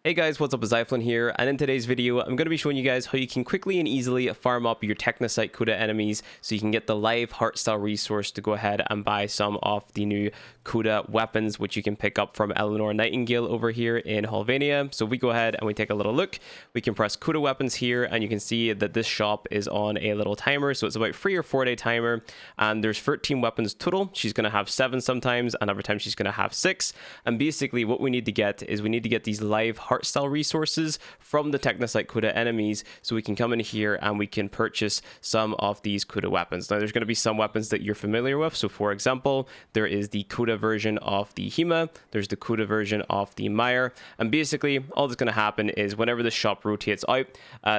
Hey guys, what's up? It's iFlynn here, and in today's video, I'm going to be showing you guys how you can quickly and easily farm up your TECHNOCYTE CODA enemies so you can get the live heart style resource to go ahead and buy some of the new CODA weapons, which you can pick up from Eleanor Nightingale over here in Halvania. So if we go ahead and we take a little look, we can press CODA weapons here, and you can see that this shop is on a little timer. So it's about 3 or 4 day timer, and there's 13 weapons total. She's going to have 7 sometimes, and other times she's going to have 6. And basically what we need to get is we need to get these live heart style resources from the TECHNOCYTE CODA enemies, so we can come in here and we can purchase some of these CODA weapons. Now there's going to be some weapons that you're familiar with. So for example, there is the CODA version of the HEMA, there's the CODA version of the Meyer, and basically all that's going to happen is whenever the shop rotates out,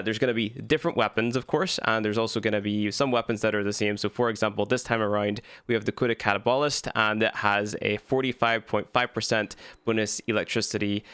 there's going to be different weapons, of course, and there's also going to be some weapons that are the same. So for example, this time around we have the CODA Catabolist, and it has a 45.5% bonus electricity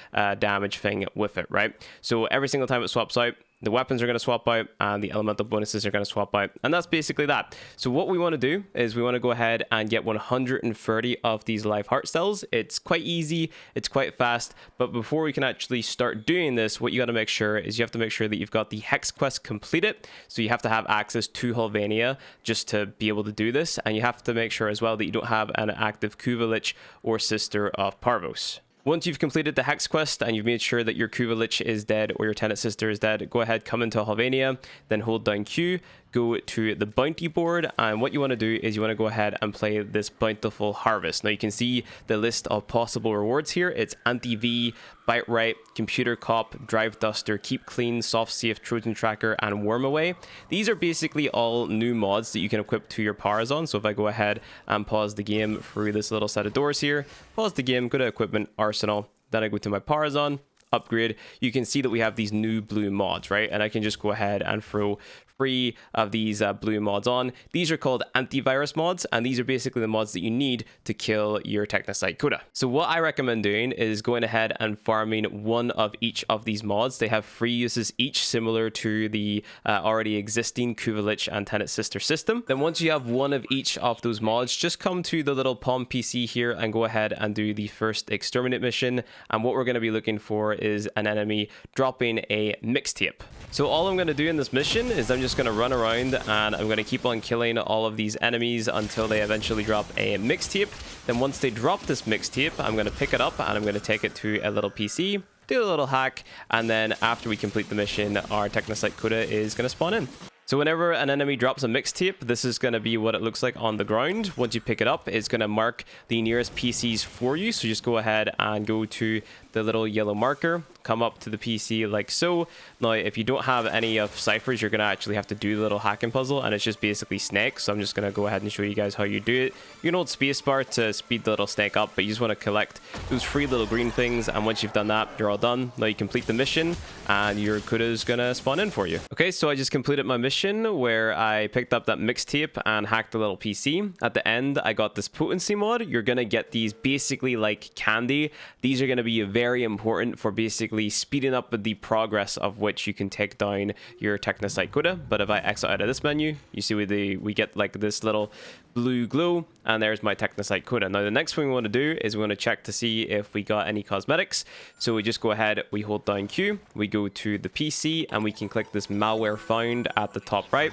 damage thing with it, right? So every single time it swaps out, the weapons are going to swap out and the elemental bonuses are going to swap out, and that's basically that. So what we want to do is we want to go ahead and get 130 of these live heart cells. It's quite easy, it's quite fast, but before we can actually start doing this, what you got to make sure is you have to make sure that you've got the hex quest completed. So you have to have access to Halvania just to be able to do this, and you have to make sure as well that you don't have an active Kuvalich or Sister of Parvos. Once you've completed the hex quest and you've made sure that your Kuvalich is dead or your Tenet Sister is dead, go ahead, come into Halvania, then hold down Q, go to the bounty board, and what you want to do is you want to go ahead and play this bountiful harvest. Now you can see the list of possible rewards here. It's Anti-V, Bite Right, Computer Cop, Drive Duster, Keep Clean, Soft Safe, Trojan Tracker, and Worm Away. These are basically all new mods that you can equip to your Parazon. So if I go ahead and pause the game through this little set of doors here, pause the game, go to Equipment, Arsenal, then I go to my Parazon, upgrade, you can see that we have these new blue mods, right? And I can just go ahead and throw 3 of these blue mods on. These are called antivirus mods, and these are basically the mods that you need to kill your TECHNOCYTE CODA. So what I recommend doing is going ahead and farming one of each of these mods. They have 3 uses each, similar to the already existing Kuvalich and Tenet Sister system. Then once you have one of each of those mods, just come to the little Palm PC here and go ahead and do the first exterminate mission. And what we're going to be looking for is an enemy dropping a mixtape. So all I'm going to do in this mission is I'm just going to run around and I'm going to keep on killing all of these enemies until they eventually drop a mixtape. Then once they drop this mixtape, I'm going to pick it up and I'm going to take it to a little PC, do a little hack, and then after we complete the mission, our TECHNOCYTE CODA is going to spawn in. So whenever an enemy drops a mixtape, this is going to be what it looks like on the ground. Once you pick it up, it's going to mark the nearest PCs for you. So just go ahead and go to the little yellow marker, come up to the PC like so. Now, if you don't have any of ciphers, you're going to actually have to do the little hacking puzzle, and it's just basically snake. So I'm just going to go ahead and show you guys how you do it. You can hold spacebar to speed the little snake up, but you just want to collect those 3 little green things, and once you've done that, you're all done. Now you complete the mission, and your CODA is going to spawn in for you. Okay, so I just completed my mission where I picked up that mixtape and hacked the little PC. At the end, I got this potency mod. You're going to get these basically like candy. These are going to be very important for basically speeding up the progress of which you can take down your TECHNOCYTE CODA. But if I exit out of this menu, you see we get like this little blue glow, and there's my TECHNOCYTE CODA. Now the next thing we want to do is we want to check to see if we got any cosmetics. So we just go ahead, we hold down Q, we go to the PC, and we can click this malware found at the top right.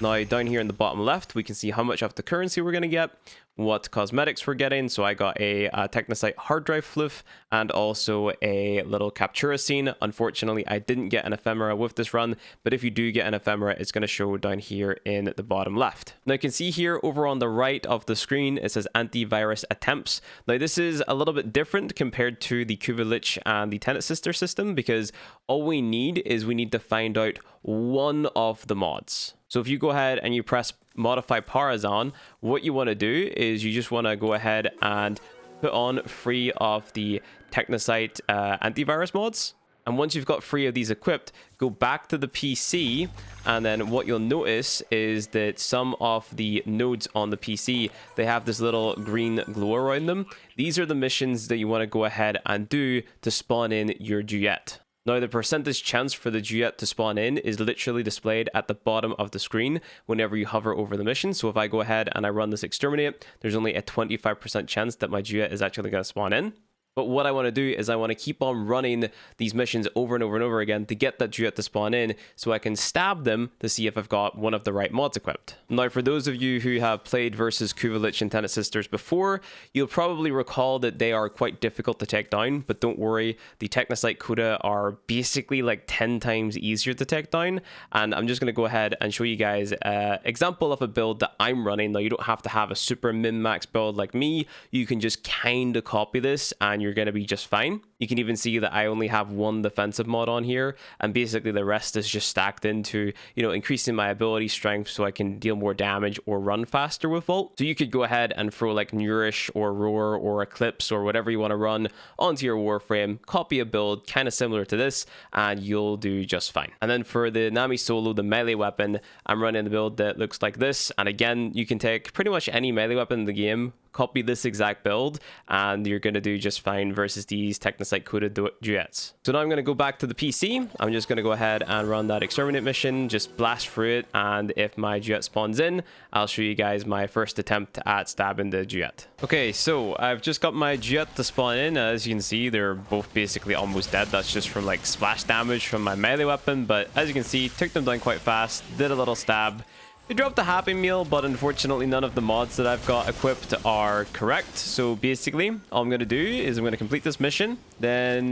Now down here in the bottom left, we can see how much of the currency we're going to get, what cosmetics we're getting. So I got a TECHNOCYTE hard drive floof and also a little captura scene. Unfortunately, I didn't get an ephemera with this run, but if you do get an ephemera, it's going to show down here in the bottom left. Now you can see here over on the right of the screen, it says antivirus attempts. Now this is a little bit different compared to the Kuvalich and the Tenet Sister system, because all we need is we need to find out one of the mods. So if you go ahead and you press modify Parazon, what you want to do is you just want to go ahead and put on 3 of the TECHNOCYTE antivirus mods. And once you've got 3 of these equipped, go back to the PC, and then what you'll notice is that some of the nodes on the PC, they have this little green glow around them. These are the missions that you want to go ahead and do to spawn in your Duet. Now, the percentage chance for the Duet to spawn in is literally displayed at the bottom of the screen whenever you hover over the mission. So if I go ahead and I run this exterminate, there's only a 25% chance that my Duet is actually going to spawn in. But what I want to do is I want to keep on running these missions over and over and over again to get that duet to spawn in so I can stab them to see if I've got one of the right mods equipped. Now, for those of you who have played versus Kuvelich and Tenet Sisters before, you'll probably recall that they are quite difficult to take down, but don't worry, the TECHNOCYTE CODA are basically like 10 times easier to take down. And I'm just going to go ahead and show you guys an example of a build that I'm running. Now, you don't have to have a super min-max build like me. You can just kind of copy this and you're going to be just fine. You can even see that I only have one defensive mod on here, and basically the rest is just stacked into, you know, increasing my ability strength so I can deal more damage or run faster with Volt. So you could go ahead and throw like Nourish or Roar or Eclipse or whatever you want to run onto your Warframe, copy a build kind of similar to this, and you'll do just fine. And then for the Nami Solo, the melee weapon, I'm running the build that looks like this. And again, you can take pretty much any melee weapon in the game, copy this exact build, and you're going to do just fine versus these TECHNOCYTE CODA duets. So now I'm going to go back to the PC. I'm just going to go ahead and run that exterminate mission, just blast through it, and if my duet spawns in, I'll show you guys my first attempt at stabbing the duet. Okay, so I've just got my duet to spawn in. As you can see, they're both basically almost dead. That's just from like splash damage from my melee weapon, but as you can see, took them down quite fast, did a little stab. They dropped a Happy Meal, but unfortunately none of the mods that I've got equipped are correct. So basically, all I'm going to do is I'm going to complete this mission. Then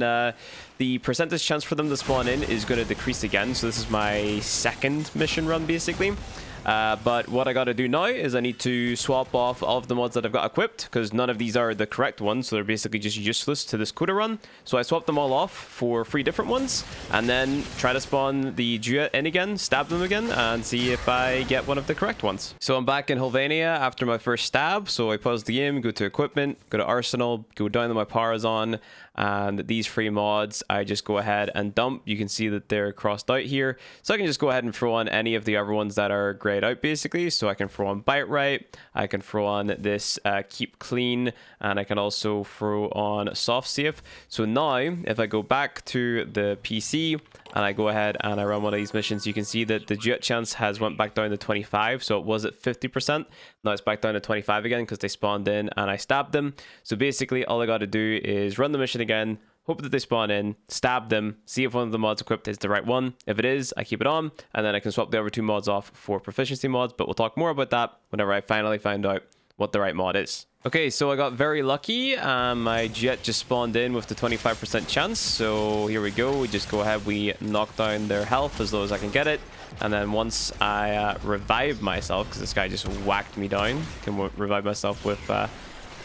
the percentage chance for them to spawn in is going to decrease again. So this is my second mission run, basically. But what I got to do now is I need to swap off all of the mods that I've got equipped, because none of these are the correct ones, so they're basically just useless to this CODA run. So I swapped them all off for 3 different ones, and then try to spawn the duet in again, stab them again, and see if I get one of the correct ones. So I'm back in Helvania after my first stab, so I pause the game, go to equipment, go to arsenal, go down to my powers on, and these 3 mods I just go ahead and dump. You can see that they're crossed out here, so I can just go ahead and throw on any of the other ones that are grayed out basically. So I can throw on Bite Right, I can throw on this Keep Clean, and I can also throw on Soft Safe. So now if I go back to the PC and I go ahead and I run one of these missions, you can see that the duet chance has went back down to 25. So it was at 50%. Now it's back down to 25 again because they spawned in and I stabbed them. So basically all I got to do is run the mission again, hope that they spawn in, stab them, see if one of the mods equipped is the right one. If it is, I keep it on, and then I can swap the other 2 mods off for proficiency mods, but we'll talk more about that whenever I finally find out what the right mod is. Okay, so I got very lucky. My duet just spawned in with the 25% chance. So here we go. We just go ahead. We knock down their health as low as I can get it. And then once I revive myself, because this guy just whacked me down, can revive myself with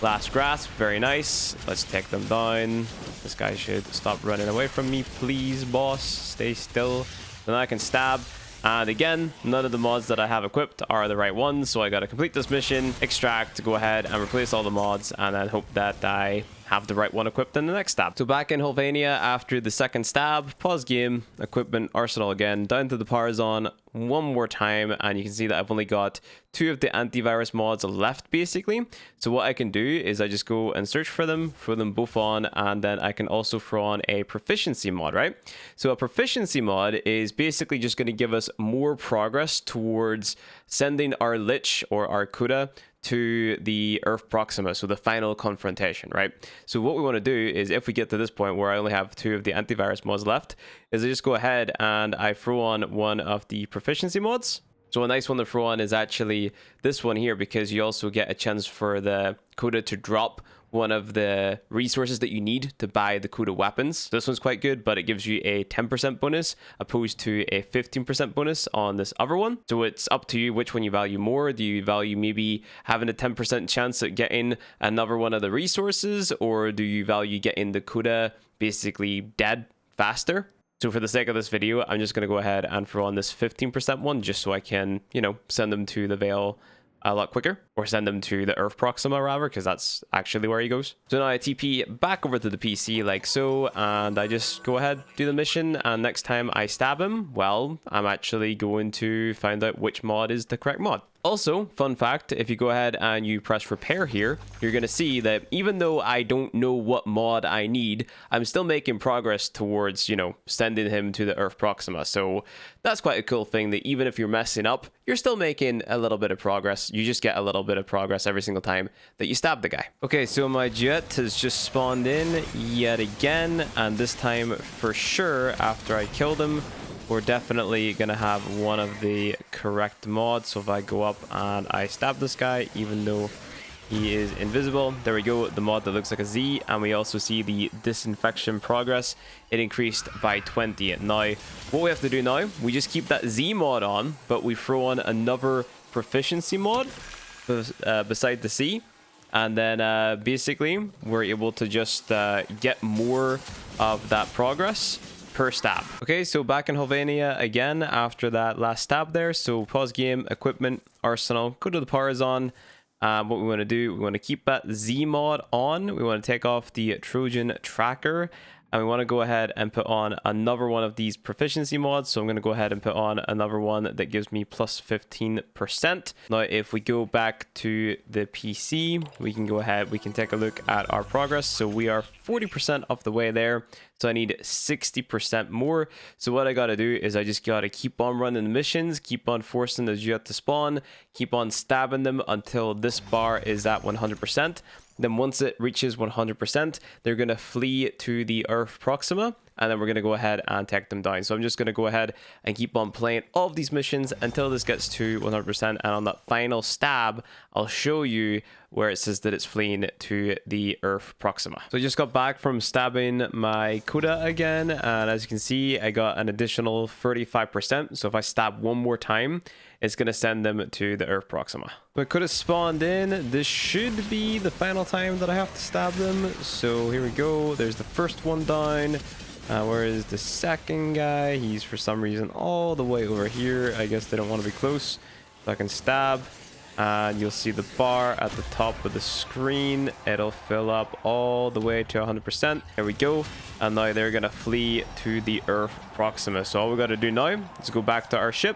Last Grasp. Very nice. Let's take them down. This guy should stop running away from me, please, boss. Stay still. Then I can stab. And again, none of the mods that I have equipped are the right ones, so I gotta complete this mission, extract, go ahead and replace all the mods, and then hope that I have the right one equipped in the next stab. So back in Helvania after the second stab, pause game, equipment, arsenal again, down to the power zone one more time, and you can see that I've only got 2 of the antivirus mods left basically. So what I can do is I just go and search for them, throw them both on, and then I can also throw on a proficiency mod, right? So a proficiency mod is basically just going to give us more progress towards sending our Lich or our CODA to the Earth Proxima, so the final confrontation, right? So what we want to do is, if we get to this point where I only have 2 of the antivirus mods left, is I just go ahead and I throw on one of the proficiency mods. So a nice one to throw on is actually this one here, because you also get a chance for the CODA to drop one of the resources that you need to buy the CODA weapons. This one's quite good, but it gives you a 10% bonus opposed to a 15% bonus on this other one. So it's up to you which one you value more. Do you value maybe having a 10% chance at getting another one of the resources, or do you value getting the CODA basically dead faster? So for the sake of this video, I'm just going to go ahead and throw on this 15% one, just so I can, you know, send them to the Veil a lot quicker, or send them to the Earth Proxima rather, because that's actually where he goes. So now I TP back over to the PC like so, and I just go ahead, do the mission, and next time I stab him, well, I'm actually going to find out which mod is the correct mod. Also, fun fact, if you go ahead and you press repair here, you're going to see that even though I don't know what mod I need, I'm still making progress towards, you know, sending him to the Earth Proxima. So that's quite a cool thing, that even if you're messing up, you're still making a little bit of progress. You just get a little bit of progress every single time that you stab the guy. Okay, so my DUET has just spawned in yet again, and this time for sure after I killed him, we're definitely gonna have one of the correct mods. So if I go up and I stab this guy, even though he is invisible, there we go, the mod that looks like a Z. And we also see the disinfection progress, it increased by 20. Now what we have to do now, we just keep that Z mod on, but we throw on another proficiency mod beside the C, and then basically we're able to just get more of that progress per stab. Okay, so back in Helvania again after that last stab there. So pause game, equipment, arsenal, go to the powers on. What we want to do, we want to keep that Z mod on. We want to take off the Trojan tracker, and we want to go ahead and put on another one of these proficiency mods. So I'm going to go ahead and put on another one that gives me plus 15%. Now, if we go back to the PC, we can go ahead, we can take a look at our progress. So we are 40% of the way there. So I need 60% more. So what I got to do is I just got to keep on running the missions, keep on forcing the DUET to spawn, keep on stabbing them until this bar is at 100%. Then once it reaches 100%, they're going to flee to the Earth Proxima, and then we're going to go ahead and take them down. So I'm just going to go ahead and keep on playing all of these missions until this gets to 100%. And on that final stab, I'll show you where it says that it's fleeing to the Earth Proxima. So I just got back from stabbing my Coda again, and as you can see, I got an additional 35%. So if I stab one more time, it's going to send them to the Earth Proxima. So I could have spawned in. This should be the final time that I have to stab them. So here we go. There's the first one down. Where is the second guy? He's for some reason all the way over here. I guess they don't want to be close. So I can stab. And you'll see the bar at the top of the screen. It'll fill up all the way to 100%. There we go. And now they're going to flee to the Earth Proxima. So all we got to do now is go back to our ship,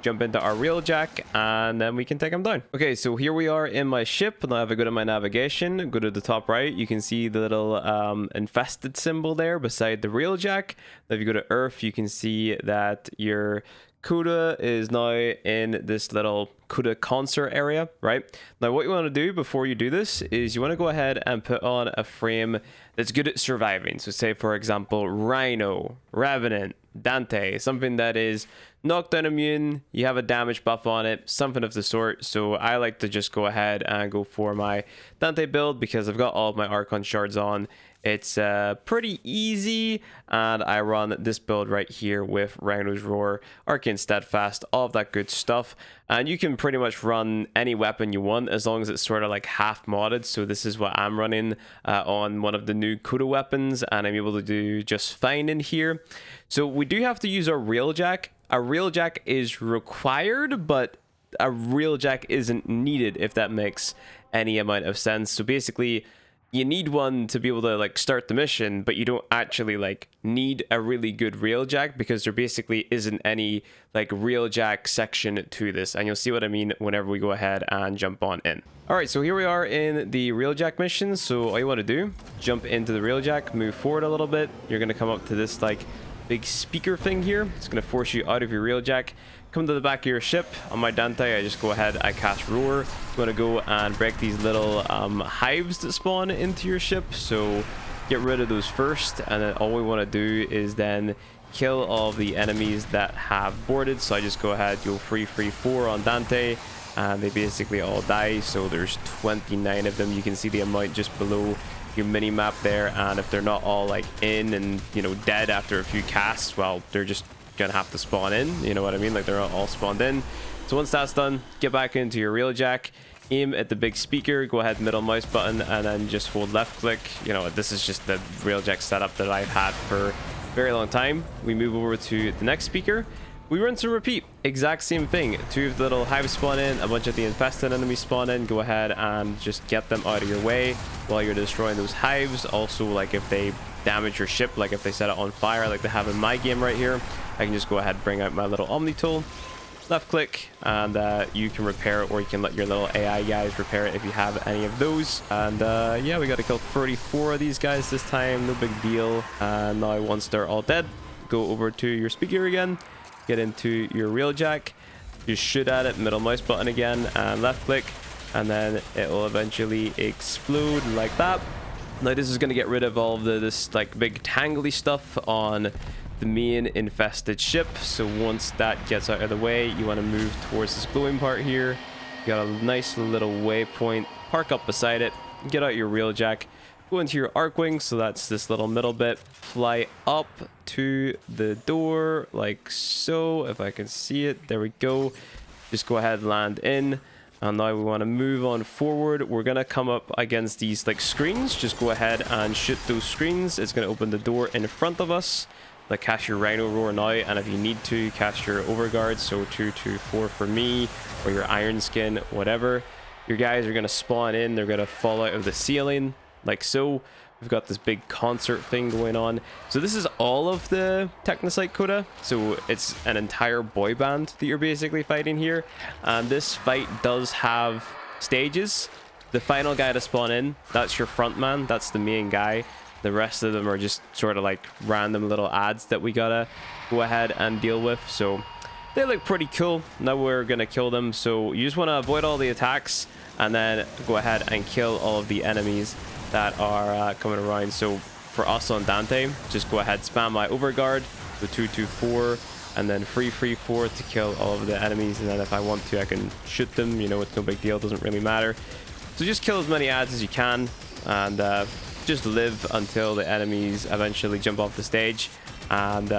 jump into our Railjack, and then we can take them down. Okay, so here we are in my ship. Now if I go to my navigation, go to the top right, you can see the little infested symbol there beside the Railjack. Now if you go to Earth, you can see that your Coda is now in this little Coda concert area, right? Now what you want to do before you do this is you want to go ahead and put on a frame that's good at surviving. So say for example Rhino, Revenant, Dante, something that is knockdown immune, you have a damage buff on it, something of the sort. So I like to just go ahead and go for my Dante build because I've got all of my Archon shards on. It's pretty easy, and I run this build right here with Rhino's Roar, Arcane Steadfast, all of that good stuff. And you can pretty much run any weapon you want as long as it's sort of like half modded. So this is what I'm running on one of the new Coda weapons, and I'm able to do just fine in here. So we do have to use our Railjack. A Railjack is required, but a Railjack isn't needed, if that makes any amount of sense. So basically, you need one to be able to like start the mission, but you don't actually like need a really good Railjack because there basically isn't any like Railjack section to this, and you'll see what I mean whenever we go ahead and jump on in. All right, so here we are in the Railjack mission. So all you want to do, jump into the Railjack, move forward a little bit. You're going to come up to this like big speaker thing here. It's going to force you out of your Railjack. Come to the back of your ship. On my Dante, I just go ahead, I cast Roar. I'm going to go and break these little hives that spawn into your ship. So get rid of those first, and then all we want to do is then kill all the enemies that have boarded. So I just go ahead, go 3-3-4 on Dante, and they basically all die. So there's 29 of them. You can see the amount just below your mini map there, and if they're not all like in and, you know, dead after a few casts, well, they're just gonna have to spawn in, you know what I mean? Like they're not all spawned in. So once that's done, get back into your Railjack, aim at the big speaker, go ahead, middle mouse button, and then just hold left click. You know, this is just the Railjack setup that I've had for a very long time. We move over to the next speaker. We rinse and repeat, exact same thing. 2 of the little hives spawn in, a bunch of the infested enemies spawn in. Go ahead and just get them out of your way while you're destroying those hives. Also, like if they damage your ship, like if they set it on fire like they have in my game right here, I can just go ahead and bring out my little Omni tool, left click, and you can repair it, or you can let your little AI guys repair it if you have any of those. And yeah, we got to kill 34 of these guys this time, no big deal. And now once they're all dead, go over to your speaker again, get into your Railjack, just shoot at it, middle mouse button again, and left click, and then it will eventually explode like that. Now this is going to get rid of all of this like big tangly stuff on the main infested ship. So once that gets out of the way, you want to move towards this glowing part here. You got a nice little waypoint, park up beside it, get out your Railjack, go into your arc wing, so that's this little middle bit, fly up to the door like so, if I can see it. There we go. Just go ahead and land in. And now we want to move on forward. We're going to come up against these like screens. Just go ahead and shoot those screens. It's going to open the door in front of us. Like, cast your Rhino Roar now, and if you need to, cast your Overguard, so 224 for me, or your Iron Skin, whatever. Your guys are going to spawn in. They're going to fall out of the ceiling like so. We've got this big concert thing going on. So this is all of the TECHNOCYTE CODA. So it's an entire boy band that you're basically fighting here. And this fight does have stages. The final guy to spawn in, that's your front man. That's the main guy. The rest of them are just sort of like random little ads that we gotta go ahead and deal with. So they look pretty cool. Now we're gonna kill them. So you just want to avoid all the attacks and then go ahead and kill all of the enemies that are coming around. So for us on Dante, just go ahead, spam my Overguard, the 224, and then 334 to kill all of the enemies. And then if I want to, I can shoot them. You know, it's no big deal, doesn't really matter. So just kill as many ads as you can, and just live until the enemies eventually jump off the stage, and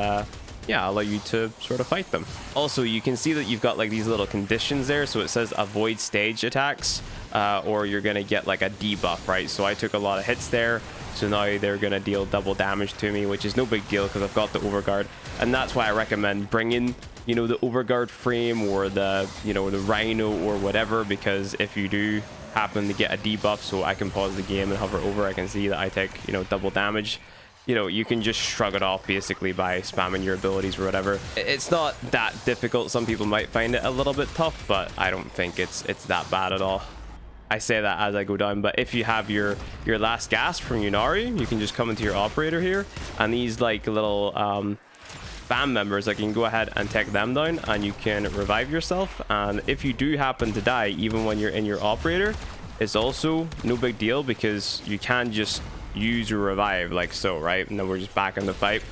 yeah, allow you to sort of fight them. Also, you can see that you've got like these little conditions there. So it says avoid stage attacks, or you're gonna get like a debuff, right? So I took a lot of hits there, so now they're gonna deal double damage to me, which is no big deal because I've got the Overguard. And that's why I recommend bringing, you know, the Overguard frame, or the, you know, the Rhino or whatever, because if you do happen to get a debuff, so I can pause the game and hover over, I can see that I take, you know, double damage. You know, you can just shrug it off basically by spamming your abilities or whatever. It's not that difficult. Some people might find it a little bit tough, but I don't think it's that bad at all. I say that as I go down, but if you have your last gasp from Yunari, you can just come into your operator here, and these like little spam members, like, you can go ahead and take them down, and you can revive yourself. And if you do happen to die, even when you're in your operator, it's also no big deal, because you can just use your revive like so, right? And then we're just back in the fight.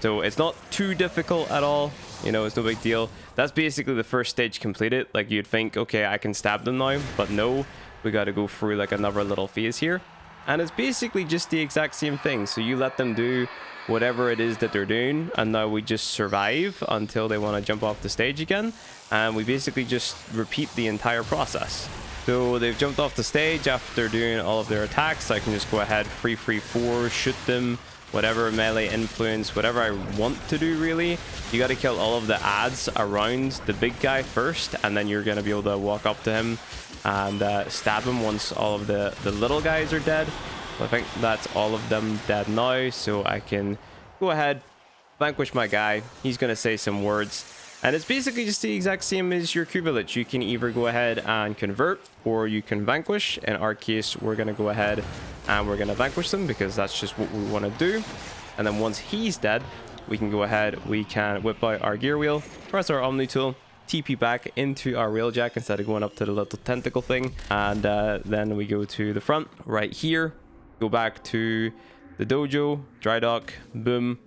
So it's not too difficult at all, you know, it's no big deal. That's basically the first stage completed. Like, you'd think, okay, I can stab them now, but no, we got to go through like another little phase here, and it's basically just the exact same thing. So you let them do whatever it is that they're doing, and now we just survive until they want to jump off the stage again, and we basically just repeat the entire process. So they've jumped off the stage after doing all of their attacks. I can just go ahead, 334, shoot them, whatever melee influence, whatever I want to do, really. You got to kill all of the ads around the big guy first, and then you're going to be able to walk up to him and stab him once all of the little guys are dead. So I think that's all of them dead now, so I can go ahead, vanquish my guy. He's going to say some words. And it's basically just the exact same as your Q village. You can either go ahead and convert, or you can vanquish. In our case, we're going to go ahead and we're going to vanquish them, because that's just what we want to do. And then once he's dead, we can go ahead, we can whip out our gear wheel, press our Omni tool, TP back into our Railjack instead of going up to the little tentacle thing. And then we go to the front right here, go back to the dojo, dry dock, boom.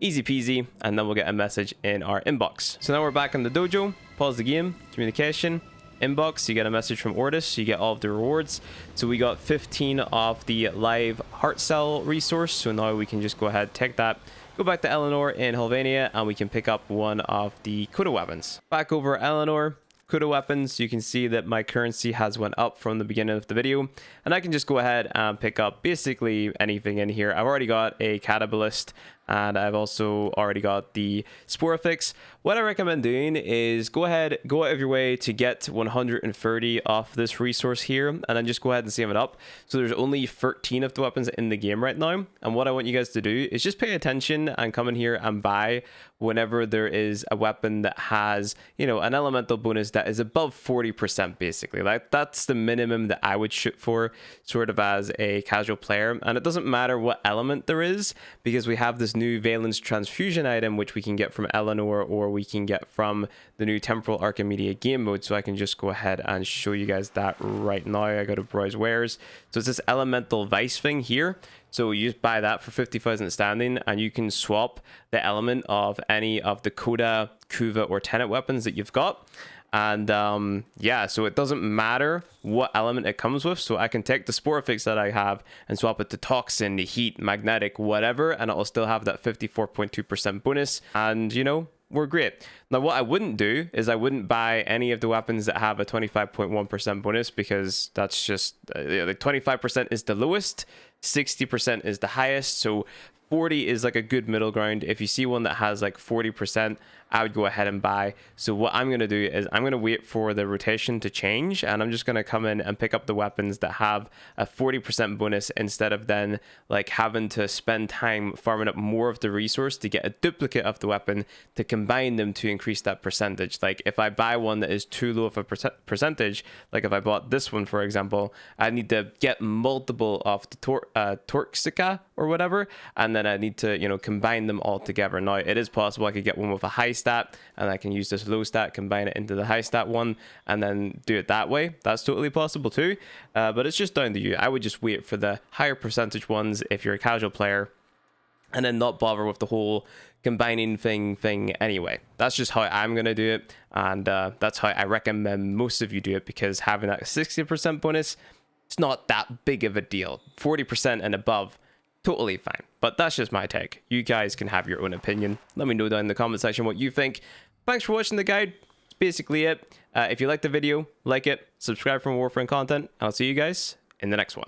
Easy peasy, and then we'll get a message in our inbox. So now we're back in the dojo, pause the game, communication, inbox, you get a message from Ortis, you get all of the rewards. So we got 15 of the live heart cell resource, so now we can just go ahead, take that, go back to Eleanor in Helvania, and we can pick up one of the CODA weapons. Back over Eleanor, CODA weapons, you can see that my currency has went up from the beginning of the video, and I can just go ahead and pick up basically anything in here. I've already got a Catabalist, and I've also already got the Sporafix. What I recommend doing is go out of your way to get 130 off this resource here, and then just go ahead and save it up. So there's only 13 of the weapons in the game right now, and what I want you guys to do is just pay attention and come in here and buy whenever there is a weapon that has, you know, an elemental bonus that is above 40%, basically. Like, that's the minimum that I would shoot for, sort of as a casual player. And it doesn't matter what element there is, because we have this new Valence Transfusion item, which we can get from Eleanor, or we can get from the new Temporal Archimedia game mode. So I can just go ahead and show you guys that right now. I go to Browse Wares. So it's this Elemental Vice thing here. So you just buy that for 50,000 standing, and you can swap the element of any of the Coda, Kuva, or Tenet weapons that you've got. And yeah, so it doesn't matter what element it comes with. So I can take the Sporafix that I have and swap it to Toxin, Heat, Magnetic, whatever, and it'll still have that 54.2% bonus. And, you know, we're great. Now, what I wouldn't do is I wouldn't buy any of the weapons that have a 25.1% bonus, because that's just, like 25% is the lowest, 60% is the highest. So 40 is like a good middle ground. If you see one that has like 40%, I would go ahead and buy. So what I'm going to do is I'm going to wait for the rotation to change, and I'm just going to come in and pick up the weapons that have a 40% bonus, instead of then like having to spend time farming up more of the resource to get a duplicate of the weapon to combine them to increase that percentage. Like, if I buy one that is too low of a percentage, like if I bought this one, for example, I need to get multiple of the Torxica or whatever, and then I need to, you know, combine them all together. Now, it is possible I could get one with a high stat, and I can use this low stat, combine it into the high stat one, and then do it that way. That's totally possible too, but it's just down to you. I would just wait for the higher percentage ones if you're a casual player, and then not bother with the whole combining thing anyway. That's just how I'm gonna do it, and that's how I recommend most of you do it, because having that 60% bonus, it's not that big of a deal. 40% and above, totally fine. But that's just my take. You guys can have your own opinion. Let me know down in the comment section what you think. Thanks for watching the guide. That's basically it. If you liked the video, like it, subscribe for more Warframe content. I'll see you guys in the next one.